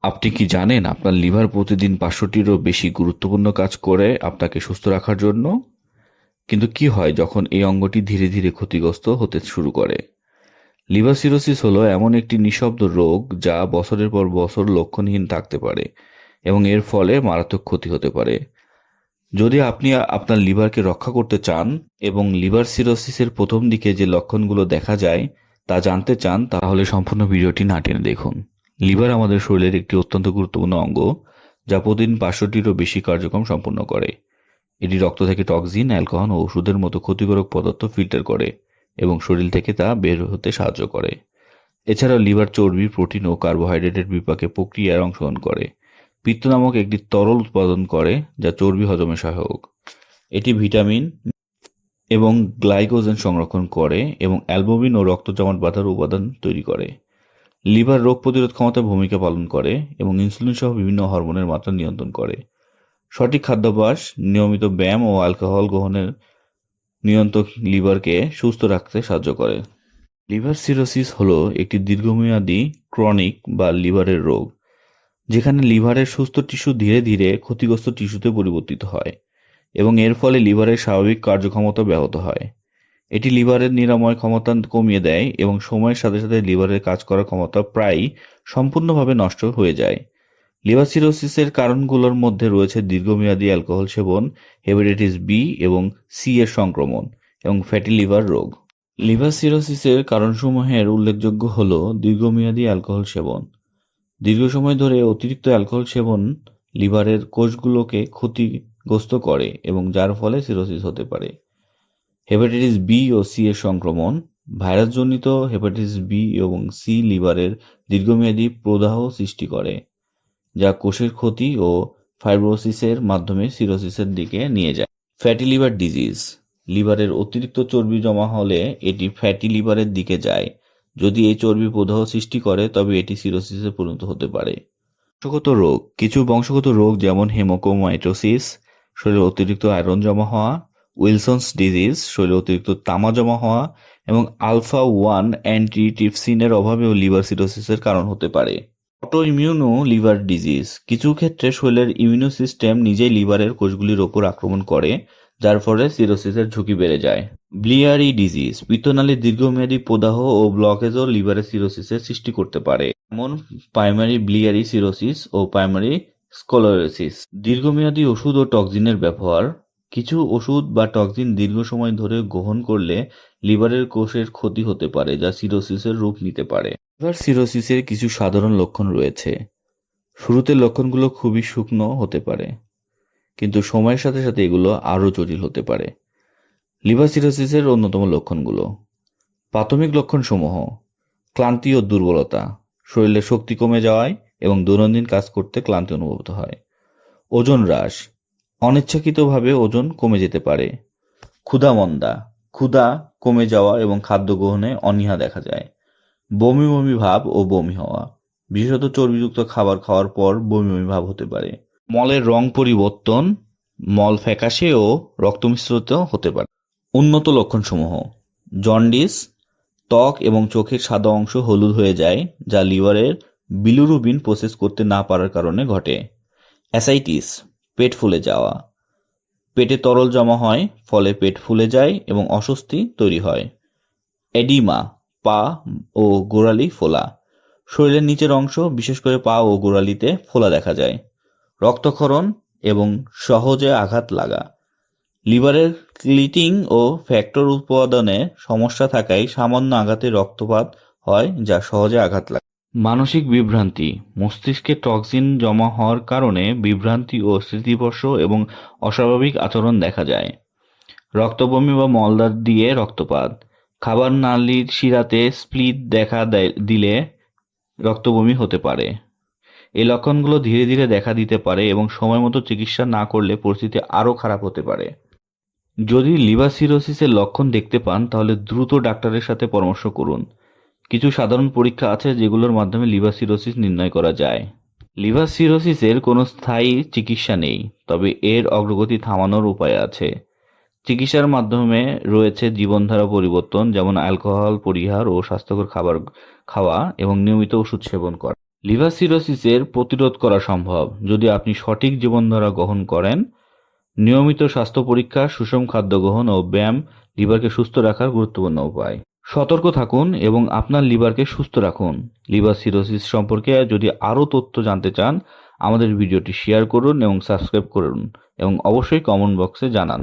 আপনি কি জানেন আপনার লিভার প্রতিদিন 500টিরও বেশি গুরুত্বপূর্ণ কাজ করে আপনাকে সুস্থ রাখার জন্য? কিন্তু কি হয় যখন এই অঙ্গটি ধীরে ধীরে ক্ষতিগ্রস্ত হতে শুরু করে? লিভার সিরোসিস হলো এমন একটি নিঃশব্দ রোগ যা বছরের পর বছর লক্ষণহীন থাকতে পারে এবং এর ফলে মারাত্মক ক্ষতি হতে পারে। যদি আপনি আপনার লিভারকে রক্ষা করতে চান এবং লিভার সিরোসিসের প্রথম দিকে যে লক্ষণগুলো দেখা যায় তা জানতে চান, তাহলে সম্পূর্ণ ভিডিওটি না টেনে দেখুন। লিভার আমাদের শরীরের একটি অত্যন্ত গুরুত্বপূর্ণ অঙ্গ যা প্রতিদিন 500টিরও বেশি কার্যক্রম সম্পন্ন করে। এটি রক্ত থেকে টক্সিন, অ্যালকোহল ও ওষুধের মতো ক্ষতিকারক পদার্থ ফিল্টার করে এবং শরীর থেকে তা বের হতে সাহায্য করে। এছাড়াও লিভার চর্বি, প্রোটিন ও কার্বোহাইড্রেটের বিপাকে প্রক্রিয়ায় অংশগ্রহণ করে। পিত্ত নামক একটি তরল উৎপাদন করে যা চর্বি হজমে সহায়ক। এটি ভিটামিন এবং গ্লাইকোজেন সংরক্ষণ করে এবং অ্যালবুমিন ও রক্ত জমাট বাঁধার উপাদান তৈরি করে। লিভার রোগ প্রতিরোধ ক্ষমতায় ভূমিকা পালন করে এবং ইনসুলিন সহ বিভিন্ন হরমোনের মাত্রা নিয়ন্ত্রণ করে। সঠিক খাদ্যাভ্যাস, নিয়মিত ব্যায়াম ও অ্যালকোহল গ্রহণের নিয়ন্ত্রণ লিভারকে সুস্থ রাখতে সাহায্য করে। লিভার সিরোসিস হলো একটি দীর্ঘমেয়াদী ক্রনিক বা লিভারের রোগ, যেখানে লিভারের সুস্থ টিস্যু ধীরে ধীরে ক্ষতিগ্রস্ত টিস্যুতে পরিবর্তিত হয় এবং এর ফলে লিভারের স্বাভাবিক কার্যক্ষমতা ব্যাহত হয়। এটি লিভারের নিরাময় ক্ষমতা কমিয়ে দেয় এবং সময়ের সাথে সাথে লিভারের কাজ করার ক্ষমতা প্রায় সম্পূর্ণভাবে নষ্ট হয়ে যায়। লিভার সিরোসিসের কারণগুলোর মধ্যে রয়েছে দীর্ঘমেয়াদী অ্যালকোহল সেবন, হেপাটাইটিস বি এবং সি এর সংক্রমণ এবং ফ্যাটি লিভার রোগ। লিভার সিরোসিসের কারণসমূহের উল্লেখযোগ্য হল দীর্ঘমেয়াদী অ্যালকোহল সেবন। দীর্ঘ সময় ধরে অতিরিক্ত অ্যালকোহল সেবন লিভারের কোষগুলোকে ক্ষতিগ্রস্ত করে এবং যার ফলে সিরোসিস হতে পারে। হেপাটাইটিস বি ও সি এর সংক্রমণ, ভাইরাসজনিত হেপাটাইটিস বি এবং সি লিভারের দীর্ঘমেয়াদী প্রদাহ সৃষ্টি করে, যা কোষের ক্ষতি ও ফাইব্রোসিসের মাধ্যমে সিরোসিসের দিকে নিয়ে যায়। ফ্যাটি লিভার ডিজিজ, লিভারের অতিরিক্ত চর্বি জমা হলে এটি ফ্যাটি লিভারের দিকে যায়। যদি এই চর্বি প্রদাহ সৃষ্টি করে তবে এটি সিরোসিসে পরিণত হতে পারে। বংশগত রোগ, কিছু বংশগত রোগ যেমন হেমোক্রোমাইটোসিস, শরীরে অতিরিক্ত আয়রন জমা হওয়া, উইলসনস ডিজিজ, শরীরে অতিরিক্ত তামা জমা হওয়া এবং আলফা 1 অ্যান্টিট্রিপসিনের অভাবেও লিভার সিরোসিসের কারণ হতে পারে। অটোইমিউনো লিভার ডিজিজ, কিছু ক্ষেত্রে শরীরের ইমিউনো সিস্টেম নিজেই লিভারের কোষগুলির ওপর আক্রমণ করে, যার ফলে সিরোসিসের ঝুঁকি বেড়ে যায়। ব্লিয়ারি ডিজিজ, পিত্তনালীর দীর্ঘমেয়াদী প্রদাহ ও ব্লকেজও লিভারে সিরোসিসের সৃষ্টি করতে পারে, যেমন প্রাইমারি ব্লিয়ারি সিরোসিস ও প্রাইমারি স্কলেরোসিস। দীর্ঘমেয়াদী ওষুধ ও টক্সিনের ব্যবহার, কিছু ওষুধ বা টক্সিন দীর্ঘ সময় ধরে গ্রহণ করলে লিভারের কোষের ক্ষতি হতে পারে, যা সিরোসিসের রূপ নিতে পারে। লিভার সিরোসিসের কিছু সাধারণ লক্ষণ রয়েছে। শুরুতে লক্ষণগুলো খুবই শুকনো হতে পারে, কিন্তু সময়ের সাথে সাথে এগুলো আরও জটিল হতে পারে। লিভার সিরোসিসের অন্যতম লক্ষণগুলো: প্রাথমিক লক্ষণসমূহ: ক্লান্তি ও দুর্বলতা, শরীরে শক্তি কমে যাওয়ায় এবং দৈনন্দিন কাজ করতে ক্লান্তি অনুভূত হয়। ওজন হ্রাস, অনিচ্ছাকৃতভাবে ওজন কমে যেতে পারে। ক্ষুধামন্দা, ক্ষুধা কমে যাওয়া এবং খাদ্য গ্রহণে অনীহা দেখা যায়। বমি বমি ভাব ও বমি হওয়া, বিশেষত চর্বিযুক্ত খাবার খাওয়ার পর বমি বমি ভাব হতে পারে। মলের রং পরিবর্তন, মল ফ্যাকাশে ও রক্ত মিশ্রিত হতে পারে। উন্নত লক্ষণসমূহ: জন্ডিস, ত্বক এবং চোখের সাদা অংশ হলুদ হয়ে যায়, যা লিভারের বিলিরুবিন প্রসেস করতে না পারার কারণে ঘটে। অ্যাসাইটিস, পেট ফুলে যাওয়া, পেটে তরল জমা হয়, ফলে পেট ফুলে যায় এবং অস্বস্তি তৈরি হয়। এডিমা, পা ও গোড়ালি ফোলা, শরীরের নিচের অংশ বিশেষ করে পা ও গোড়ালিতে ফোলা দেখা যায়। রক্তক্ষরণ এবং সহজে আঘাত লাগা, লিভারের ক্লিটিং ও ফ্যাক্টর উৎপাদনে সমস্যা থাকায় সামান্য আঘাতে রক্তপাত হয়, যা সহজে আঘাত লাগে। মানসিক বিভ্রান্তি, মস্তিষ্কে টক্সিন জমা হওয়ার কারণে বিভ্রান্তি ও স্মৃতিভ্রংশ এবং অস্বাভাবিক আচরণ দেখা যায়। রক্তবমি বা মলদ্বার দিয়ে রক্তপাত, খাবার নালীর শিরাতে স্প্লিট দেখা দিলে রক্তবমি হতে পারে। এই লক্ষণগুলো ধীরে ধীরে দেখা দিতে পারে এবং সময়মতো চিকিৎসা না করলে পরিস্থিতি আরও খারাপ হতে পারে। যদি লিভার সিরোসিসের লক্ষণ দেখতে পান তাহলে দ্রুত ডাক্তারের সাথে পরামর্শ করুন। কিছু সাধারণ পরীক্ষা আছে যেগুলোর মাধ্যমে লিভার সিরোসিস নির্ণয় করা যায়। লিভার সিরোসিসের কোনো স্থায়ী চিকিৎসা নেই, তবে এর অগ্রগতি থামানোর উপায় আছে। চিকিৎসার মাধ্যমে রয়েছে জীবনধারা পরিবর্তন, যেমন অ্যালকোহল পরিহার ও স্বাস্থ্যকর খাবার খাওয়া এবং নিয়মিত ওষুধ সেবন করা। লিভার সিরোসিসের প্রতিরোধ করা সম্ভব যদি আপনি সঠিক জীবনধারা গ্রহণ করেন। নিয়মিত স্বাস্থ্য পরীক্ষা, সুষম খাদ্য গ্রহণ ও ব্যায়াম লিভারকে সুস্থ রাখার গুরুত্বপূর্ণ উপায়। সতর্ক থাকুন এবং আপনার লিভারকে সুস্থ রাখুন। লিভার সিরোসিস সম্পর্কে যদি আরও তথ্য জানতে চান, আমাদের ভিডিওটি শেয়ার করুন এবং সাবস্ক্রাইব করুন এবং অবশ্যই কমেন্ট বক্সে জানান।